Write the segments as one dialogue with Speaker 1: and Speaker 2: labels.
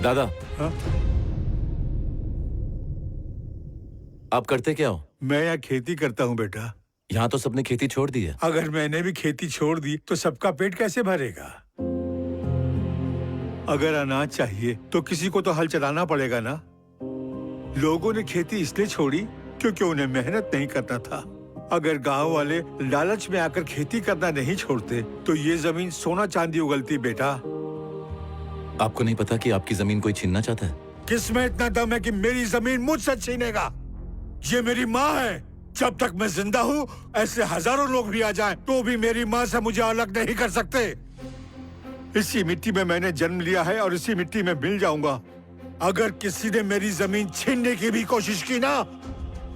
Speaker 1: दादा,
Speaker 2: हाँ?
Speaker 1: आप करते क्या हो?
Speaker 2: मैं यहाँ खेती करता हूँ बेटा।
Speaker 1: यहाँ तो सबने खेती छोड़ दी है।
Speaker 2: अगर मैंने भी खेती छोड़ दी तो सबका पेट कैसे भरेगा? अगर अनाज चाहिए तो किसी को तो हल चलाना पड़ेगा ना। लोगों ने खेती इसलिए छोड़ी क्योंकि उन्हें मेहनत नहीं करना था। अगर गांव वाले लालच में आकर खेती करना नहीं छोड़ते तो ये जमीन सोना चांदी उगलती बेटा।
Speaker 1: आपको नहीं पता कि आपकी जमीन कोई छीनना चाहता है?
Speaker 2: किसमें इतना दम है कि मेरी जमीन मुझसे छीनेगा? ये मेरी माँ है। जब तक मैं जिंदा हूँ ऐसे हजारों लोग भी आ जाएं तो भी मेरी माँ से मुझे अलग नहीं कर सकते। इसी मिट्टी में मैंने जन्म लिया है और इसी मिट्टी में मिल जाऊंगा। अगर किसी ने मेरी जमीन छीनने की भी कोशिश की ना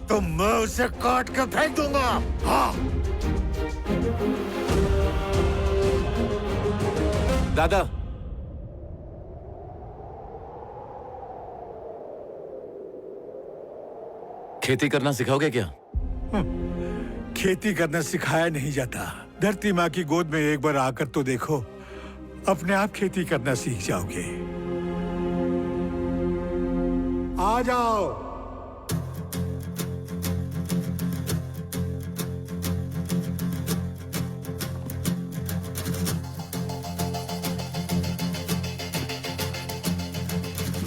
Speaker 2: तो मैं उसे काट कर फेंक दूंगा। हाँ।
Speaker 1: दादा, खेती करना सिखाओगे क्या?
Speaker 2: खेती करना सिखाया नहीं जाता। धरती माँ की गोद में एक बार आकर तो देखो, अपने आप खेती करना सीख जाओगे। आ जाओ।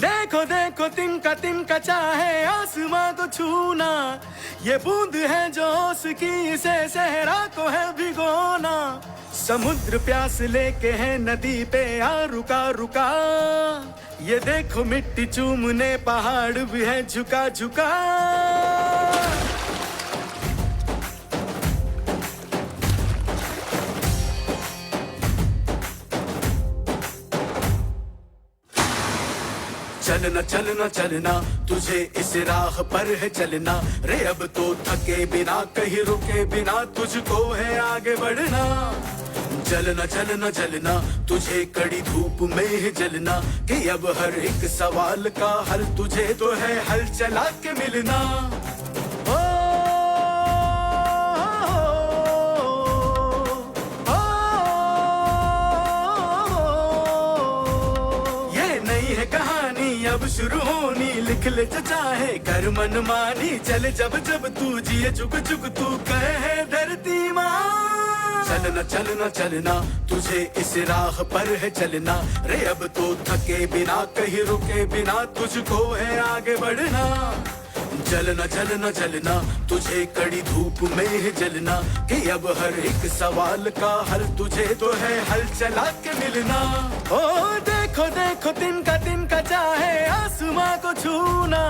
Speaker 3: देखो देखो तिनका चाहे आसमां को छूना, ये बूंद है जो उसकी इसे सहरा को है भिगोना। समुद्र प्यास लेके है नदी पे आ रुका रुका, ये देखो मिट्टी चूमने पहाड़ भी है झुका झुका। चलना चलना चलना तुझे इस राह पर है चलना रे, अब तो थके बिना कहीं रुके बिना तुझको है आगे बढ़ना। चलना चलना चलना तुझे कड़ी धूप में है जलना, कि अब हर एक सवाल का हल तुझे तो है हल चला के मिलना। अब शुरू होनी लिख ले जो चाहे कर मन मानी, चले जब जब तू जिए चुक चुक तू कहे धरती माँ। चलना चलना चलना तुझे इस राह पर है चलना रे, अब तो थके बिना कहीं रुके बिना तुझको है आगे बढ़ना। चलना चलना चलना तुझे कड़ी धूप में है जलना, कि अब हर एक सवाल का हल तुझे तो है हल चला के मिलना। ओ देखो देखो तिनका चाहे आसमां को छूना,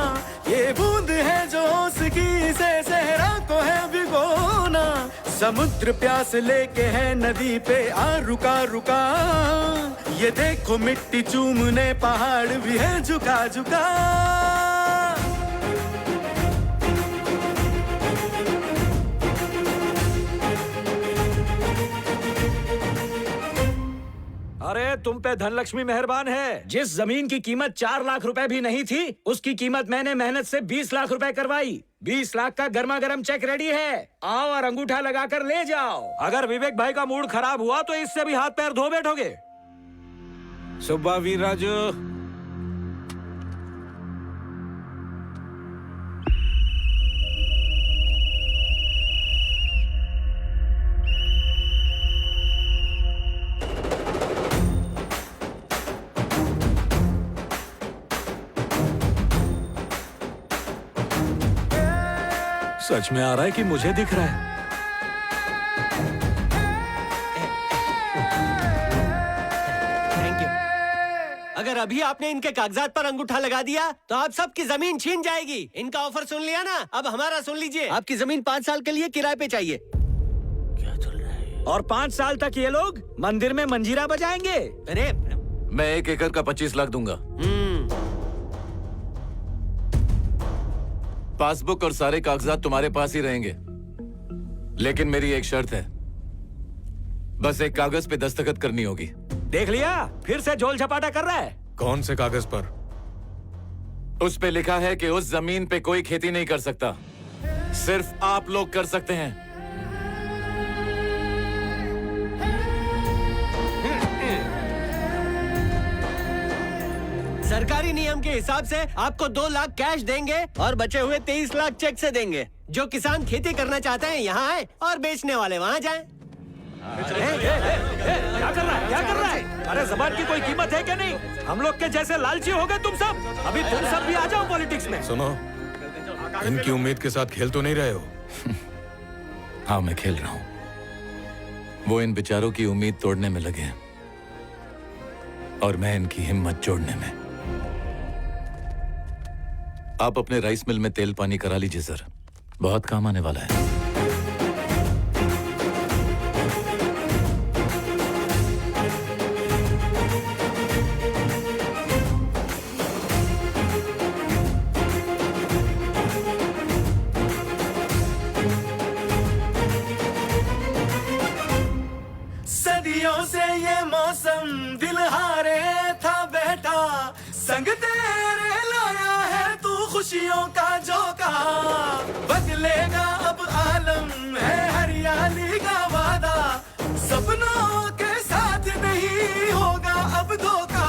Speaker 3: ये बूंद है जो उसकी से सहरा को है भिगोना। समुद्र प्यास लेके है नदी पे आ रुका रुका, ये देखो मिट्टी चूमने पहाड़ भी है झुका झुका।
Speaker 4: अरे तुम पे धनलक्ष्मी मेहरबान है। जिस जमीन की कीमत 4 लाख रुपए भी नहीं थी, उसकी कीमत मैंने मेहनत से 20 लाख रुपए करवाई। 20 लाख का गर्मा गर्म चेक रेडी है, आओ और अंगूठा लगाकर ले जाओ। अगर विवेक भाई का मूड खराब हुआ तो इससे भी हाथ पैर धो बैठोगे। सुब्बा वीरराजू, सच में आ रहा है कि मुझे दिख रहा है?
Speaker 5: Thank you. अगर अभी आपने इनके कागजात पर अंगूठा लगा दिया तो आप सबकी जमीन छीन जाएगी। इनका ऑफर सुन लिया ना, अब हमारा सुन लीजिए। आपकी जमीन 5 साल के लिए किराए पे चाहिए।
Speaker 4: क्या चल रहा है? और 5 साल तक ये लोग मंदिर में मंजीरा बजाएंगे।
Speaker 5: अरे
Speaker 1: मैं 1 एकड़ का 25 लाख दूंगा। पासबुक और सारे कागजात तुम्हारे पास ही रहेंगे, लेकिन मेरी एक शर्त है, बस एक कागज पे दस्तखत करनी होगी।
Speaker 4: देख लिया, फिर से झोल झपाटा कर रहा है।
Speaker 6: कौन से कागज पर?
Speaker 1: उस पे लिखा है कि उस जमीन पे कोई खेती नहीं कर सकता, सिर्फ आप लोग कर सकते हैं।
Speaker 5: सर सरकारी नियम के हिसाब से आपको 2 लाख कैश देंगे और बचे हुए 23 लाख चेक से देंगे। जो किसान खेती करना चाहते हैं यहाँ आए और बेचने वाले वहाँ जाएं।
Speaker 4: क्या कर रहा है, क्या कर रहा है? अरे जबान की कोई कीमत है क्या नहीं? हम लोग के जैसे लालची हो गए तुम सब। अभी तुम सब भी आ जाओ पॉलिटिक्स में।
Speaker 6: सुनो, इनकी उम्मीद के साथ खेल तो नहीं रहे हो?
Speaker 1: हाँ, मैं खेल रहा हूं। वो इन बेचारों की उम्मीद तोड़ने में लगे हैं और मैं इनकी हिम्मत जोड़ने में। आप अपने राइस मिल में तेल पानी करा लीजिए सर, बहुत काम आने वाला है।
Speaker 3: सदियों से ये मौसम दिल हारे था बेटा, संग तेरे लाया है तू खुशियों का झोंका। बदलेगा अब आलम है हरियाली का वादा, सपनों के साथ नहीं होगा अब धोखा।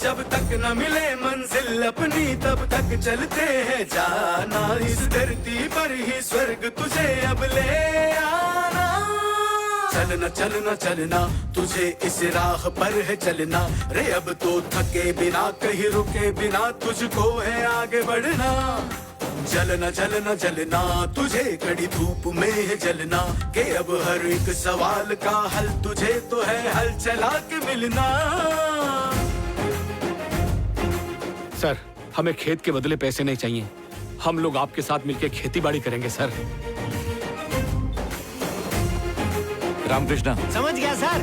Speaker 3: जब तक न मिले मंजिल अपनी तब तक चलते हैं जाना, इस धरती पर ही स्वर्ग तुझे अब ले आना। चलना चलना चलना तुझे इस राह पर है चलना, रे अब तो थके बिना कहीं रुके बिना तुझको है आगे बढ़ना। जलना जलना जलना तुझे कड़ी धूप में है जलना, के अब हर एक सवाल का हल तुझे तो है हल चला के मिलना।
Speaker 7: सर, हमें खेत के बदले पैसे नहीं चाहिए। हम लोग आपके साथ मिलकर खेती बाड़ी करेंगे सर।
Speaker 1: रामकृष्णा,
Speaker 5: समझ गया सर।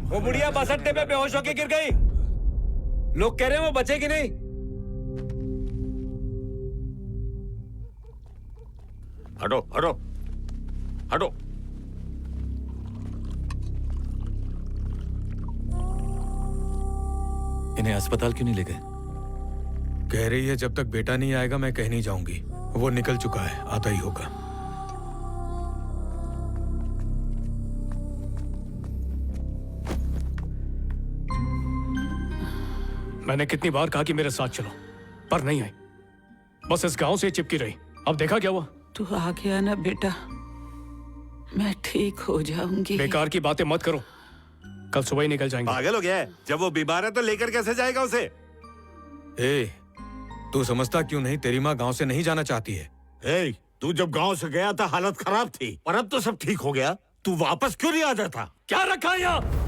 Speaker 4: वो बुढ़िया बस अड्डे पे बेहोश होके गिर गई। लोग कह रहे हैं वो बचेगी नहीं।
Speaker 7: हटो हटो हटो।
Speaker 1: इन्हें अस्पताल क्यों नहीं ले गए?
Speaker 6: कह रही है जब तक बेटा नहीं आएगा मैं कहीं नहीं जाऊंगी। वो निकल चुका है, आता ही होगा।
Speaker 7: मैंने कितनी बार कहा कि मेरे साथ चलो, पर नहीं आई। बस इस गांव से चिपकी रही। अब देखा क्या हुआ?
Speaker 8: तू आ गया ना बेटा, मैं ठीक हो जाऊंगी।
Speaker 7: बेकार की बातें मत करो, कल सुबह ही निकल जाएंगे।
Speaker 9: पागल हो गया है? जब वो बीमार है तो लेकर कैसे जाएगा उसे?
Speaker 6: ए, तू समझता क्यों नहीं? तेरी माँ गांव से नहीं जाना चाहती है।
Speaker 2: ए, तू जब गांव से गया था हालत खराब थी, और अब तो सब ठीक हो गया। तू वापस क्यों नहीं आ जाता?
Speaker 7: क्या रखा है यहाँ?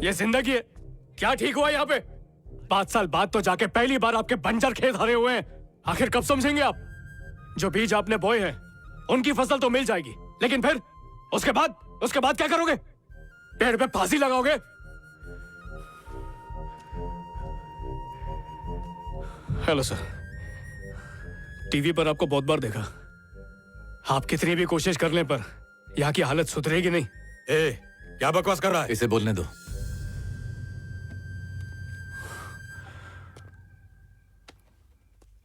Speaker 7: ये जिंदगी है? क्या ठीक हुआ यहाँ पे? 5 साल बाद तो जाके पहली बार आपके बंजर खेत हरे हुए हैं। आखिर कब समझेंगे आप? जो बीज आपने बोए हैं उनकी फसल तो मिल जाएगी, लेकिन फिर उसके बाद क्या करोगे? पेड़ पे फांसी लगाओगे? हेलो सर, टीवी पर आपको बहुत बार देखा। आप कितनी भी कोशिश करने पर यहाँ की हालत सुधरेगी नहीं।
Speaker 6: ए, क्या बकवास कर रहा है?
Speaker 1: इसे बोलने दो।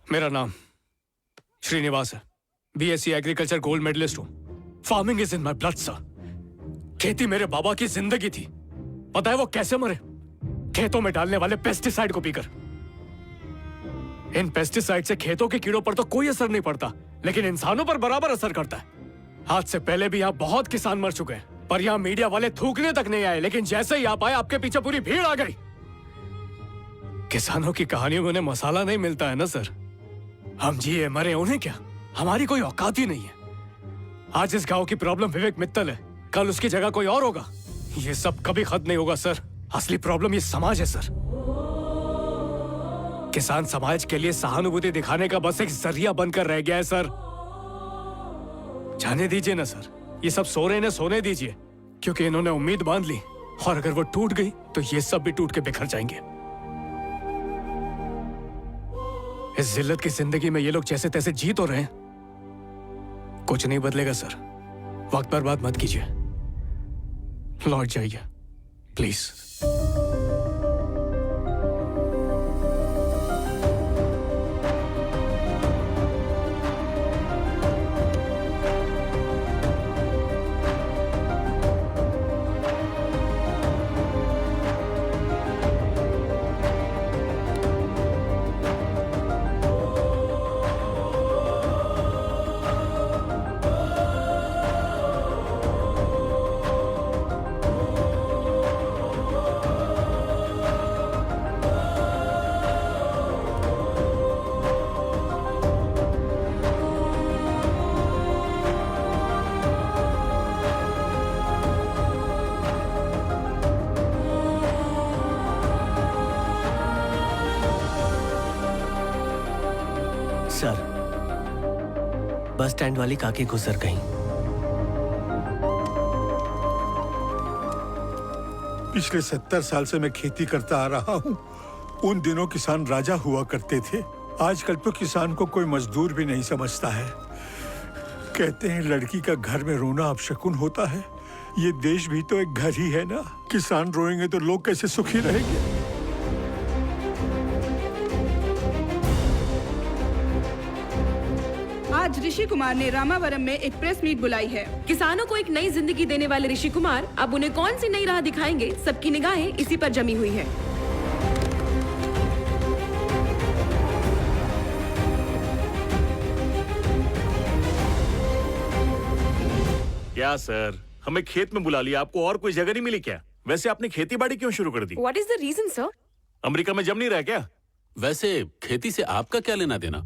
Speaker 7: मेरा नाम श्रीनिवास है, बीएससी एग्रीकल्चर गोल्ड मेडलिस्ट हूं। Farming is in my blood sir. खेती मेरे बाबा की जिंदगी थी। पता है वो कैसे मरे? खेतों में डालने वाले पेस्टिसाइड को पीकर। इन पेस्टिसाइड से खेतों के कीड़ों पर तो कोई असर नहीं पड़ता, लेकिन इंसानों पर बराबर असर करता है। आज से पहले भी यहाँ बहुत किसान मर चुके हैं, पर यहाँ मीडिया वाले थूकने तक नहीं आए, लेकिन जैसे ही आप आए आपके पीछे पूरी भीड़ आ गई। किसानों की कहानियों में उन्हें मसाला नहीं मिलता है ना सर। हम जिए मरे उन्हें क्या, हमारी कोई औकात ही नहीं है। आज इस गांव की प्रॉब्लम विवेक मित्तल है, कल उसकी जगह कोई और होगा। ये सब कभी खत्म नहीं होगा सर। असली प्रॉब्लम ये समाज है सर। किसान समाज के लिए सहानुभूति दिखाने का बस एक जरिया बनकर रह गया है सर। जाने दीजिए ना सर, ये सब सो रहे ने सोने दीजिए, क्योंकि इन्होंने उम्मीद बांध ली, और अगर वो टूट गई तो ये सब भी टूट के बिखर जाएंगे। इस जिल्लत की जिंदगी में ये लोग जैसे तैसे जी तो रहे हैं, कुछ नहीं बदलेगा सर। वक्त बर्बाद मत कीजिए, लौट जाइए प्लीज।
Speaker 5: सर, बस स्टैंड वाली काकी गुजर गई।
Speaker 2: पिछले 70 साल से मैं खेती करता आ रहा हूँ। उन दिनों किसान राजा हुआ करते थे। आजकल तो किसान को कोई मजदूर भी नहीं समझता है। कहते हैं लड़की का घर में रोना अपशकुन होता है। ये देश भी तो एक घर ही है ना। किसान रोएंगे तो लोग कैसे सुखी रहेंगे?
Speaker 10: आज ऋषि कुमार ने रामावरम में एक प्रेस मीट बुलाई है।
Speaker 11: किसानों को एक नई जिंदगी देने वाले ऋषि कुमार अब उन्हें कौन सी नई राह दिखाएंगे, सबकी निगाहें इसी पर जमी हुई है।
Speaker 9: क्या सर, हमें खेत में बुला लिया, आपको और कोई जगह नहीं मिली क्या? वैसे आपने खेती बाड़ी क्यों शुरू कर दी?
Speaker 11: What is the reason, sir?
Speaker 9: America में जम नहीं रहा क्या?
Speaker 12: वैसे खेती से आपका क्या लेना देना?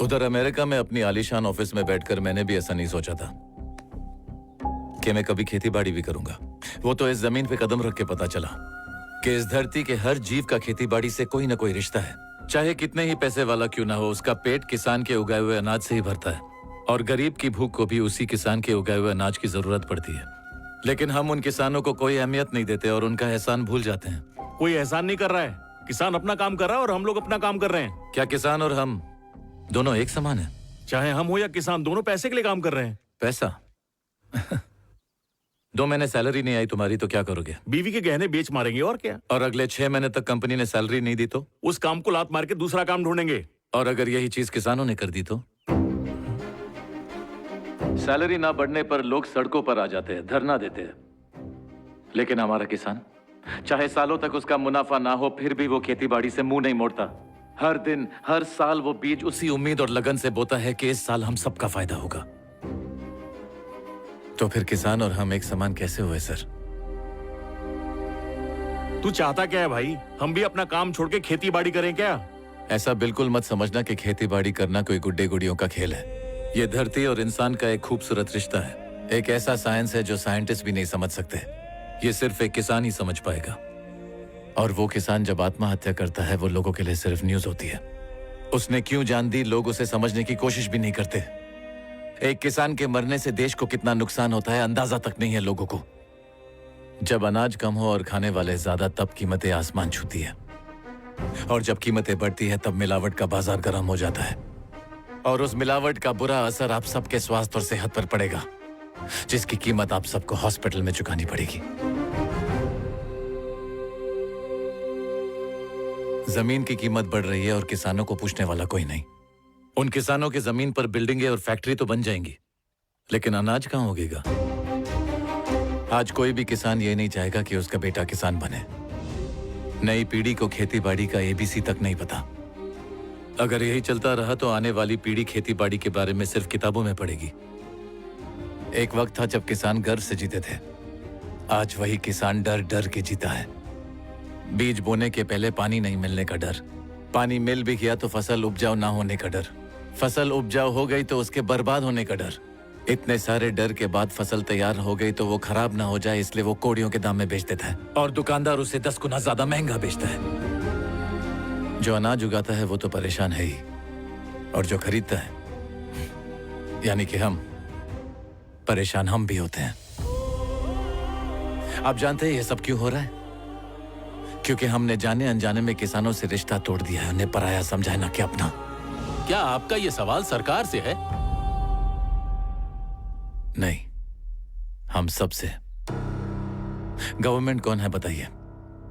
Speaker 1: उधर अमेरिका में अपनी आलीशान ऑफिस में बैठकर मैंने भी ऐसा नहीं सोचा था कि मैं कभी खेती बाड़ी भी करूंगा। वो तो इस जमीन पे कदम रख के पता चला कि इस धरती के हर जीव का खेती बाड़ी से कोई ना कोई रिश्ता है। चाहे कितने ही पैसे वाला क्यों ना हो, उसका पेट किसान के उगाए हुए अनाज से ही भरता है और गरीब की भूख को भी उसी किसान के उगाए हुए अनाज की जरूरत पड़ती है। लेकिन हम उन किसानों को कोई अहमियत नहीं देते और उनका एहसान भूल जाते हैं।
Speaker 9: कोई एहसान नहीं कर रहा है, किसान अपना काम कर रहा है और हम लोग अपना काम कर रहे हैं।
Speaker 1: क्या किसान और हम दोनों एक समान हैं?
Speaker 9: चाहे हम हो या किसान, दोनों पैसे के लिए काम कर रहे हैं।
Speaker 1: पैसा? 2 महीने सैलरी नहीं आई तुम्हारी तो क्या करोगे?
Speaker 9: बीवी के गहने बेच मारेंगे और क्या।
Speaker 1: और अगले 6 महीने तक कंपनी ने सैलरी नहीं दी तो?
Speaker 9: उस काम को लात मार के दूसरा काम ढूंढेंगे।
Speaker 1: और अगर यही चीज किसानों ने कर दी तो? सैलरी ना बढ़ने पर लोग सड़कों पर आ जाते हैं, धरना देते हैं। लेकिन हमारा किसान, चाहे सालों तक उसका मुनाफा ना हो फिर भी वो खेती बाड़ी से मुंह नहीं मोड़ता। हर दिन हर साल वो बीज उसी उम्मीद और लगन से बोता है कि इस साल हम सबका फायदा होगा। तो फिर किसान और हम एक समान कैसे हुए सर?
Speaker 9: तू चाहता क्या है भाई? हम भी अपना काम छोड़ के खेती बाड़ी करें क्या?
Speaker 1: ऐसा बिल्कुल मत समझना कि खेती बाड़ी करना कोई गुड्डे गुड़ियों का खेल है। ये धरती और इंसान का एक खूबसूरत रिश्ता है। एक ऐसा साइंस है जो साइंटिस्ट भी नहीं समझ सकते। ये सिर्फ एक किसान ही समझ पाएगा। और वो किसान जब आत्महत्या करता है वो लोगों के लिए सिर्फ न्यूज होती है। उसने क्यों जान दी, लोग उसे समझने की कोशिश भी नहीं करते। एक किसान के मरने से देश को कितना नुकसान होता है अंदाजा तक नहीं है लोगों को। जब अनाज कम हो और खाने वाले ज्यादा तब कीमतें आसमान छूती है और जब कीमतें बढ़ती है तब मिलावट का बाजार गर्म हो जाता है और उस मिलावट का बुरा असर आप सबके स्वास्थ्य और सेहत पर पड़ेगा, जिसकी कीमत आप सबको हॉस्पिटल में चुकानी पड़ेगी। जमीन की कीमत बढ़ रही है और किसानों को पूछने वाला कोई नहीं। उन किसानों की जमीन पर बिल्डिंगें और फैक्ट्री तो बन जाएंगी, लेकिन अनाज कहां उगेगा? आज कोई भी किसान ये नहीं चाहेगा कि उसका बेटा किसान बने। नई पीढ़ी को खेती बाड़ी का एबीसी तक नहीं पता। अगर यही चलता रहा तो आने वाली पीढ़ी खेती बाड़ी के बारे में सिर्फ किताबों में पढ़ेगी। एक वक्त था जब किसान गर्व से जीते थे, आज वही किसान डर डर के जीता है। बीज बोने के पहले पानी नहीं मिलने का डर, पानी मिल भी गया तो फसल उपजाऊ ना होने का डर, फसल उपजाऊ हो गई तो उसके बर्बाद होने का डर। इतने सारे डर के बाद फसल तैयार हो गई तो वो खराब ना हो जाए इसलिए वो कोड़ियों के दाम में बेच देता है और दुकानदार उसे 10 गुना ज्यादा महंगा बेचता है। जो अनाज उगाता है वो तो परेशान है ही, और जो खरीदता है यानी कि हम, परेशान हम भी होते हैं। आप जानते हैं ये सब क्यों हो रहा है? क्योंकि हमने जाने अनजाने में किसानों से रिश्ता तोड़ दिया है, उन्हें पराया समझा है ना कि अपना।
Speaker 12: क्या आपका ये सवाल सरकार से है?
Speaker 1: नहीं, हम सब से। गवर्नमेंट कौन है बताइए?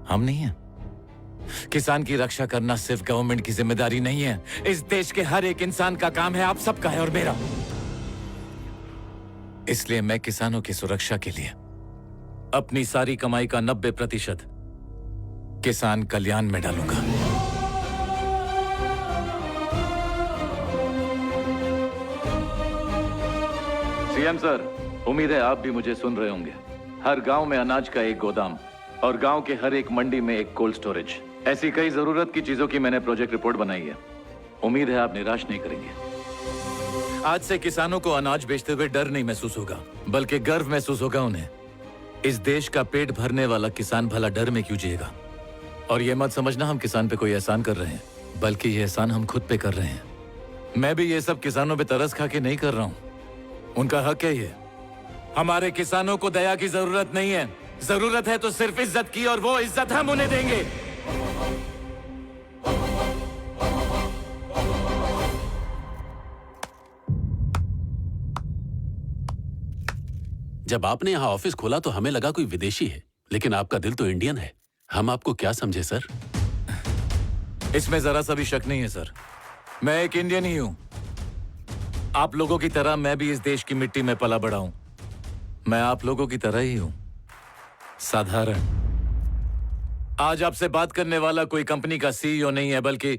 Speaker 1: हम नहीं है। किसान की रक्षा करना सिर्फ गवर्नमेंट की जिम्मेदारी नहीं है, इस देश के हर एक इंसान का काम है, आप सबका है और मेरा। इसलिए मैं किसानों की सुरक्षा के लिए अपनी सारी कमाई का 90% किसान कल्याण में डालूंगा। सीएम सर, उम्मीद है आप भी मुझे सुन रहे होंगे। हर गांव में अनाज का एक गोदाम और गांव के हर एक मंडी में एक कोल्ड स्टोरेज, ऐसी कई जरूरत की चीजों की मैंने प्रोजेक्ट रिपोर्ट बनाई है। उम्मीद है आप निराश नहीं करेंगे। आज से किसानों को अनाज बेचते हुए डर नहीं महसूस होगा, बल्कि गर्व महसूस होगा उन्हें। इस देश का पेट भरने वाला किसान भला डर में क्यों जिएगा? और ये मत समझना हम किसान पे कोई एहसान कर रहे हैं, बल्कि ये एहसान हम खुद पे कर रहे हैं। मैं भी ये सब किसानों पे तरस खा के नहीं कर रहा हूं, उनका हक है ये। हमारे किसानों को दया की जरूरत नहीं है, जरूरत है तो सिर्फ इज्जत की, और वो इज्जत हम उन्हें देंगे।
Speaker 12: जब आपने यहाँ ऑफिस खोला तो हमें लगा कोई विदेशी है, लेकिन आपका दिल तो इंडियन है। हम आपको क्या समझे सर?
Speaker 1: इसमें जरा सा भी शक नहीं है सर, मैं एक इंडियन ही हूं। आप लोगों की तरह मैं भी इस देश की मिट्टी में पला बड़ा हूं। मैं आप लोगों की तरह ही हूं, साधारण। आज आपसे बात करने वाला कोई कंपनी का सीईओ नहीं है, बल्कि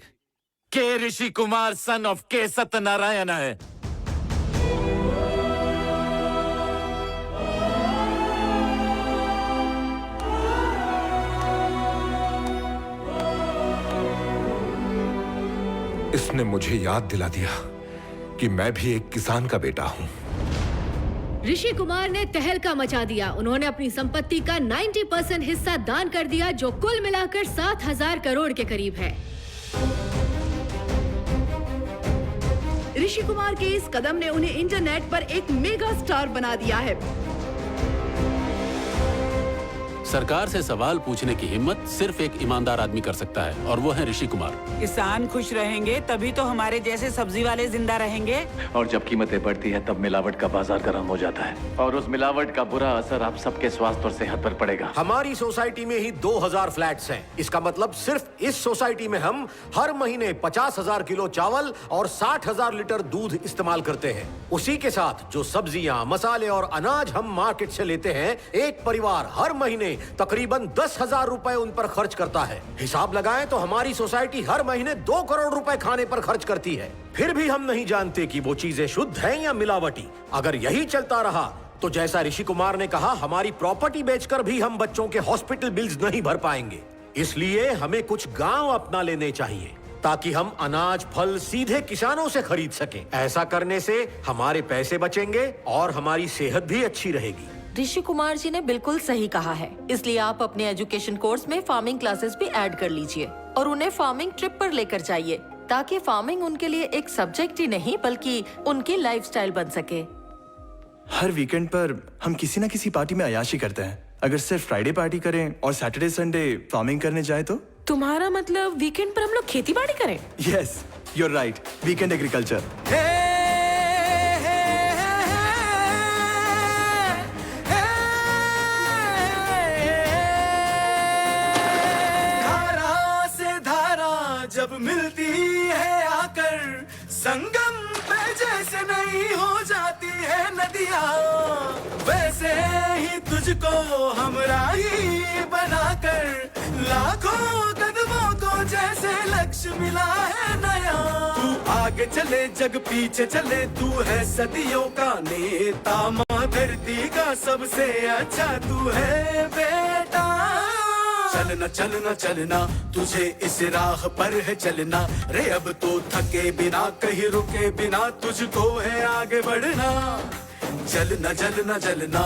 Speaker 1: के ऋषि कुमार सन ऑफ के सत्यनारायण है।
Speaker 13: इसने मुझे याद दिला दिया कि मैं भी एक किसान का बेटा हूं।
Speaker 11: ऋषि कुमार ने तहलका मचा दिया। उन्होंने अपनी संपत्ति का 90% हिस्सा दान कर दिया, जो कुल मिलाकर 7,000 करोड़ के करीब है।
Speaker 10: ऋषि कुमार के इस कदम ने उन्हें इंटरनेट पर एक मेगा स्टार बना दिया है।
Speaker 12: सरकार से सवाल पूछने की हिम्मत सिर्फ एक ईमानदार आदमी कर सकता है, और वो है ऋषि कुमार।
Speaker 8: किसान खुश रहेंगे तभी तो हमारे जैसे सब्जी वाले जिंदा रहेंगे।
Speaker 1: और जब कीमतें बढ़ती है तब मिलावट का बाजार गर्म हो जाता है, और उस मिलावट का बुरा असर आप सबके स्वास्थ्य और सेहत पर पड़ेगा।
Speaker 14: हमारी सोसाइटी में ही 2,000 फ्लैट्स हैं। इसका मतलब सिर्फ इस सोसाइटी में हम हर महीने 50,000 किलो चावल और 60,000 लीटर दूध इस्तेमाल करते हैं। उसी के साथ जो सब्जियां, मसाले और अनाज हम मार्केट से लेते हैं, एक परिवार हर महीने तकरीबन 10,000 रुपए उन पर खर्च करता है। हिसाब लगाएं तो हमारी सोसाइटी हर महीने 2 करोड़ रुपए खाने पर खर्च करती है। फिर भी हम नहीं जानते कि वो चीजें शुद्ध हैं या मिलावटी। अगर यही चलता रहा तो जैसा ऋषि कुमार ने कहा, हमारी प्रॉपर्टी बेचकर भी हम बच्चों के हॉस्पिटल बिल्स नहीं भर पाएंगे। इसलिए हमें कुछ गांव अपना लेने चाहिए, ताकि हम अनाज फल सीधे किसानों से खरीद सकें। ऐसा करने से हमारे पैसे बचेंगे और हमारी सेहत भी अच्छी रहेगी।
Speaker 15: ऋषि कुमार जी ने बिल्कुल सही कहा है। इसलिए आप अपने एजुकेशन कोर्स में फार्मिंग क्लासेस भी ऐड कर लीजिए और उन्हें फार्मिंग ट्रिप पर लेकर जाइए, ताकि फार्मिंग उनके लिए एक सब्जेक्ट ही नहीं बल्कि उनकी लाइफस्टाइल बन सके।
Speaker 16: हर वीकेंड पर हम किसी न किसी पार्टी में अय्याशी करते हैं। अगर सिर्फ फ्राइडे पार्टी करें और सैटरडे संडे फार्मिंग करने जाए तो?
Speaker 11: तुम्हारा मतलब वीकेंड पर हम लोग खेती बाड़ी करें?
Speaker 16: Yes, you are right, weekend agriculture.
Speaker 3: जब मिलती है आकर संगम पे जैसे नहीं हो जाती है नदियाँ, वैसे ही तुझको हमराही बनाकर लाखों कदमों को जैसे लक्ष्य मिला है नया। तू आगे चले जग पीछे चले, तू है सदियों का नेता, माँ धरती का सबसे अच्छा तू है बेटा। चलना चलना चलना तुझे इस राह पर है चलना रे, अब तो थके बिना कहीं रुके बिना तुझको है आगे बढ़ना। चलना जलना जलना